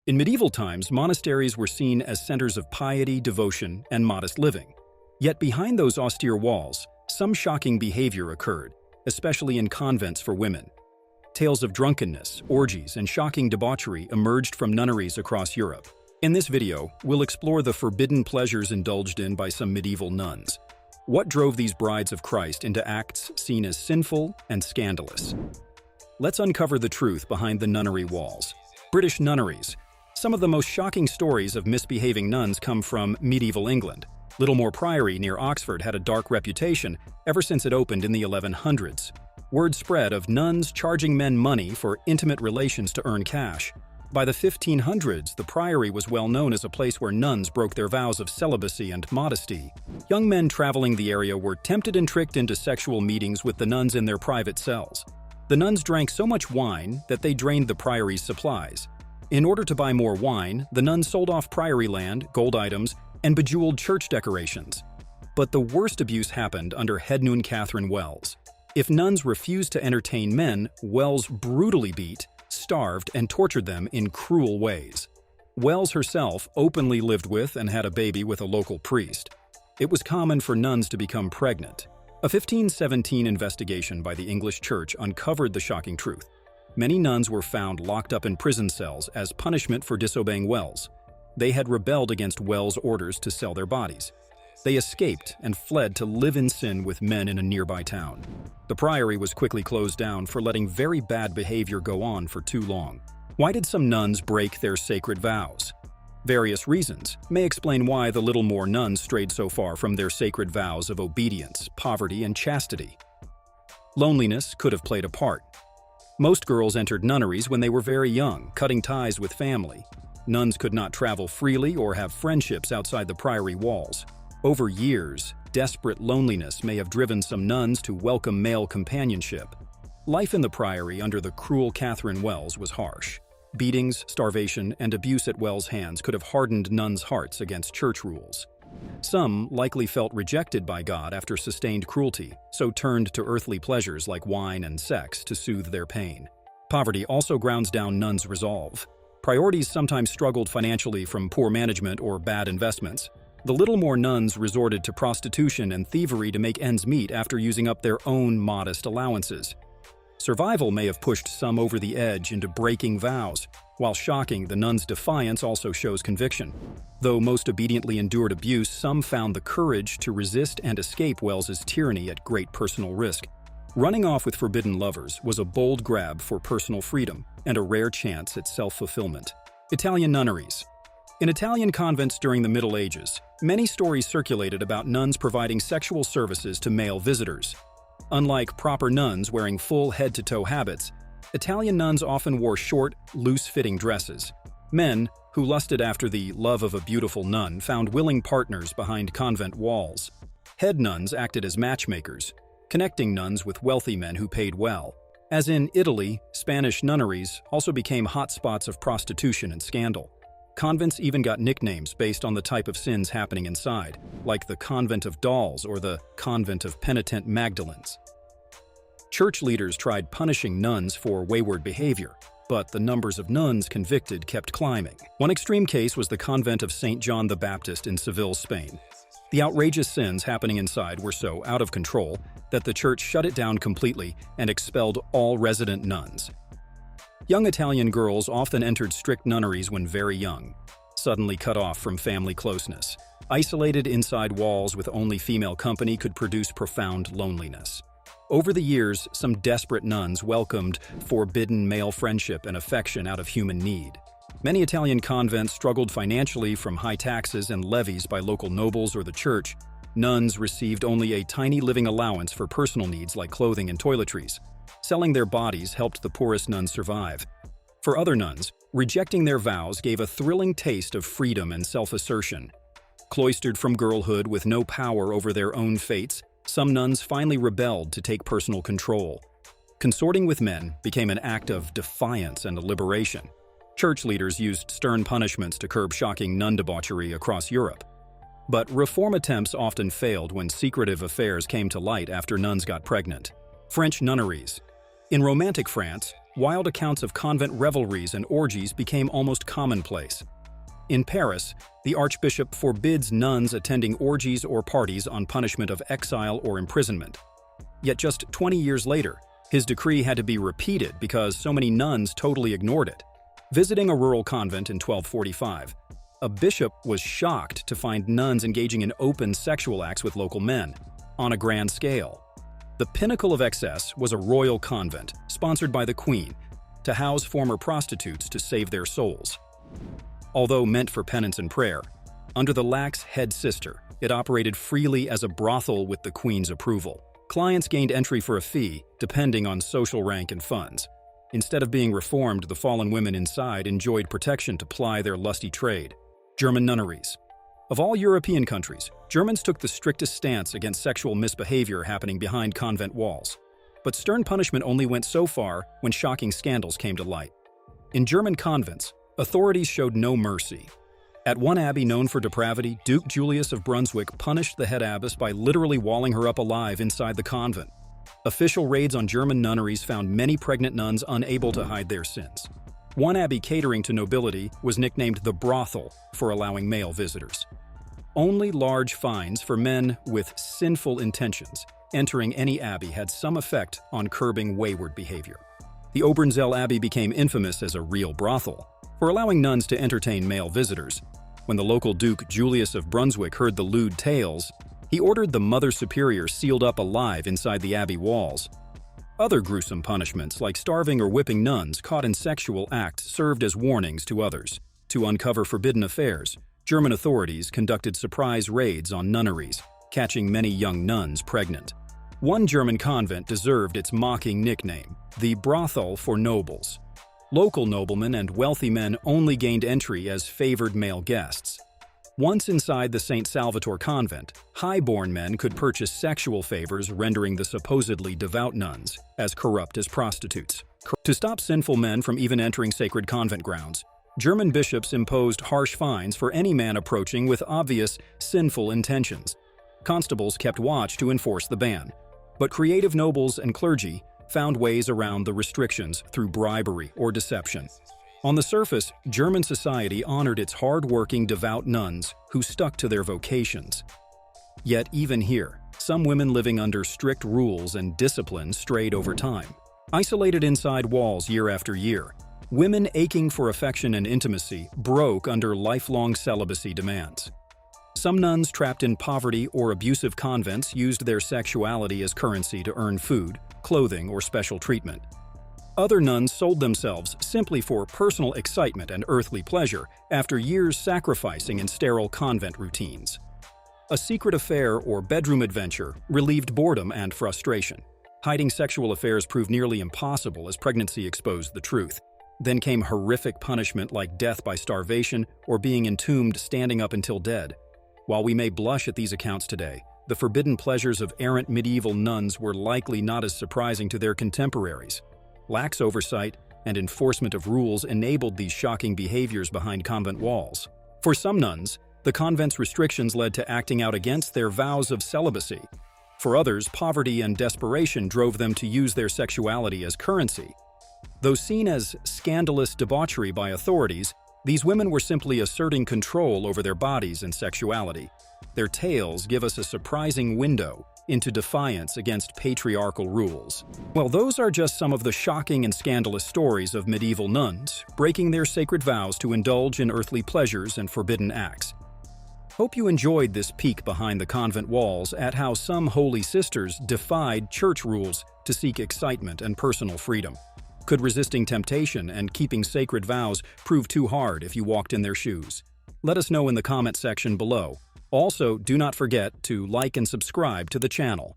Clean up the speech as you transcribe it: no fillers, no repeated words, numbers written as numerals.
In medieval times, monasteries were seen as centers of piety, devotion, and modest living. Yet behind those austere walls, some shocking behavior occurred, especially in convents for women. Tales of drunkenness, orgies, and shocking debauchery emerged from nunneries across Europe. In this video, we'll explore the forbidden pleasures indulged in by some medieval nuns. What drove these brides of Christ into acts seen as sinful and scandalous? Let's uncover the truth behind the nunnery walls. British nunneries. Some of the most shocking stories of misbehaving nuns come from medieval England. Littlemore Priory near Oxford had a dark reputation ever since it opened in the 1100s. Word spread of nuns charging men money for intimate relations to earn cash. By the 1500s, the priory was well known as a place where nuns broke their vows of celibacy and modesty. Young men traveling the area were tempted and tricked into sexual meetings with the nuns in their private cells. The nuns drank so much wine that they drained the priory's supplies. In order to buy more wine, the nuns sold off priory land, gold items, and bejeweled church decorations. But the worst abuse happened under Head Nun Catherine Wells. If nuns refused to entertain men, Wells brutally beat, starved, and tortured them in cruel ways. Wells herself openly lived with and had a baby with a local priest. It was common for nuns to become pregnant. A 1517 investigation by the English Church uncovered the shocking truth. Many nuns were found locked up in prison cells as punishment for disobeying Wells. They had rebelled against Wells' orders to sell their bodies. They escaped and fled to live in sin with men in a nearby town. The priory was quickly closed down for letting very bad behavior go on for too long. Why did some nuns break their sacred vows? Various reasons may explain why the Littlemore nuns strayed so far from their sacred vows of obedience, poverty, and chastity. Loneliness could have played a part. Most girls entered nunneries when they were very young, cutting ties with family. Nuns could not travel freely or have friendships outside the priory walls. Over years, desperate loneliness may have driven some nuns to welcome male companionship. Life in the priory under the cruel Catherine Wells was harsh. Beatings, starvation, and abuse at Wells' hands could have hardened nuns' hearts against church rules. Some likely felt rejected by God after sustained cruelty, so turned to earthly pleasures like wine and sex to soothe their pain. Poverty also grounds down nuns' resolve. Priorities sometimes struggled financially from poor management or bad investments. The Littlemore nuns resorted to prostitution and thievery to make ends meet after using up their own modest allowances. Survival may have pushed some over the edge into breaking vows. While shocking, the nuns' defiance also shows conviction. Though most obediently endured abuse, some found the courage to resist and escape Wells's tyranny at great personal risk. Running off with forbidden lovers was a bold grab for personal freedom and a rare chance at self-fulfillment. Italian nunneries. In Italian convents during the Middle Ages, many stories circulated about nuns providing sexual services to male visitors. Unlike proper nuns wearing full head-to-toe habits, Italian nuns often wore short, loose-fitting dresses. Men, who lusted after the love of a beautiful nun, found willing partners behind convent walls. Head nuns acted as matchmakers, connecting nuns with wealthy men who paid well. As in Italy, Spanish nunneries also became hotspots of prostitution and scandal. Convents even got nicknames based on the type of sins happening inside, like the Convent of Dolls or the Convent of Penitent Magdalens. Church leaders tried punishing nuns for wayward behavior, but the numbers of nuns convicted kept climbing. One extreme case was the Convent of St. John the Baptist in Seville, Spain. The outrageous sins happening inside were so out of control that the church shut it down completely and expelled all resident nuns. Young Italian girls often entered strict nunneries when very young, suddenly cut off from family closeness. Isolated inside walls with only female company could produce profound loneliness. Over the years, some desperate nuns welcomed forbidden male friendship and affection out of human need. Many Italian convents struggled financially from high taxes and levies by local nobles or the church. Nuns received only a tiny living allowance for personal needs like clothing and toiletries. Selling their bodies helped the poorest nuns survive. For other nuns, rejecting their vows gave a thrilling taste of freedom and self-assertion. Cloistered from girlhood with no power over their own fates, some nuns finally rebelled to take personal control. Consorting with men became an act of defiance and liberation. Church leaders used stern punishments to curb shocking nun debauchery across Europe. But reform attempts often failed when secretive affairs came to light after nuns got pregnant. French nunneries. In Romantic France, wild accounts of convent revelries and orgies became almost commonplace. In Paris, the archbishop forbids nuns attending orgies or parties on punishment of exile or imprisonment. Yet just 20 years later, his decree had to be repeated because so many nuns totally ignored it. Visiting a rural convent in 1245, a bishop was shocked to find nuns engaging in open sexual acts with local men, on a grand scale. The pinnacle of excess was a royal convent, sponsored by the Queen, to house former prostitutes to save their souls. Although meant for penance and prayer, under the lax head sister, it operated freely as a brothel with the Queen's approval. Clients gained entry for a fee, depending on social rank and funds. Instead of being reformed, the fallen women inside enjoyed protection to ply their lusty trade. German nunneries. Of all European countries, Germans took the strictest stance against sexual misbehavior happening behind convent walls. But stern punishment only went so far when shocking scandals came to light. In German convents, authorities showed no mercy. At one abbey known for depravity, Duke Julius of Brunswick punished the head abbess by literally walling her up alive inside the convent. Official raids on German nunneries found many pregnant nuns unable to hide their sins. One abbey catering to nobility was nicknamed the brothel for allowing male visitors. Only large fines for men with sinful intentions entering any abbey had some effect on curbing wayward behavior. The Obernzell Abbey became infamous as a real brothel for allowing nuns to entertain male visitors. When the local Duke Julius of Brunswick heard the lewd tales, he ordered the Mother Superior sealed up alive inside the abbey walls. Other gruesome punishments, like starving or whipping nuns caught in sexual acts, served as warnings to others. To uncover forbidden affairs, German authorities conducted surprise raids on nunneries, catching many young nuns pregnant. One German convent deserved its mocking nickname, the brothel for nobles. Local noblemen and wealthy men only gained entry as favored male guests. Once inside the St. Salvator convent, high-born men could purchase sexual favors, rendering the supposedly devout nuns as corrupt as prostitutes. To stop sinful men from even entering sacred convent grounds, German bishops imposed harsh fines for any man approaching with obvious sinful intentions. Constables kept watch to enforce the ban, but creative nobles and clergy found ways around the restrictions through bribery or deception. On the surface, German society honored its hard-working devout nuns who stuck to their vocations. Yet even here, some women living under strict rules and discipline strayed over time. Isolated inside walls year after year, women aching for affection and intimacy broke under lifelong celibacy demands. Some nuns trapped in poverty or abusive convents used their sexuality as currency to earn food, clothing, or special treatment. Other nuns sold themselves simply for personal excitement and earthly pleasure after years sacrificing in sterile convent routines. A secret affair or bedroom adventure relieved boredom and frustration. Hiding sexual affairs proved nearly impossible as pregnancy exposed the truth. Then came horrific punishment like death by starvation or being entombed standing up until dead. While we may blush at these accounts today, the forbidden pleasures of errant medieval nuns were likely not as surprising to their contemporaries. Lax oversight and enforcement of rules enabled these shocking behaviors behind convent walls. For some nuns, the convent's restrictions led to acting out against their vows of celibacy. For others, poverty and desperation drove them to use their sexuality as currency. Though seen as scandalous debauchery by authorities, these women were simply asserting control over their bodies and sexuality. Their tales give us a surprising window into defiance against patriarchal rules. Well, those are just some of the shocking and scandalous stories of medieval nuns, breaking their sacred vows to indulge in earthly pleasures and forbidden acts. Hope you enjoyed this peek behind the convent walls at how some holy sisters defied church rules to seek excitement and personal freedom. Could resisting temptation and keeping sacred vows prove too hard if you walked in their shoes? Let us know in the comment section below. Also, do not forget to like and subscribe to the channel.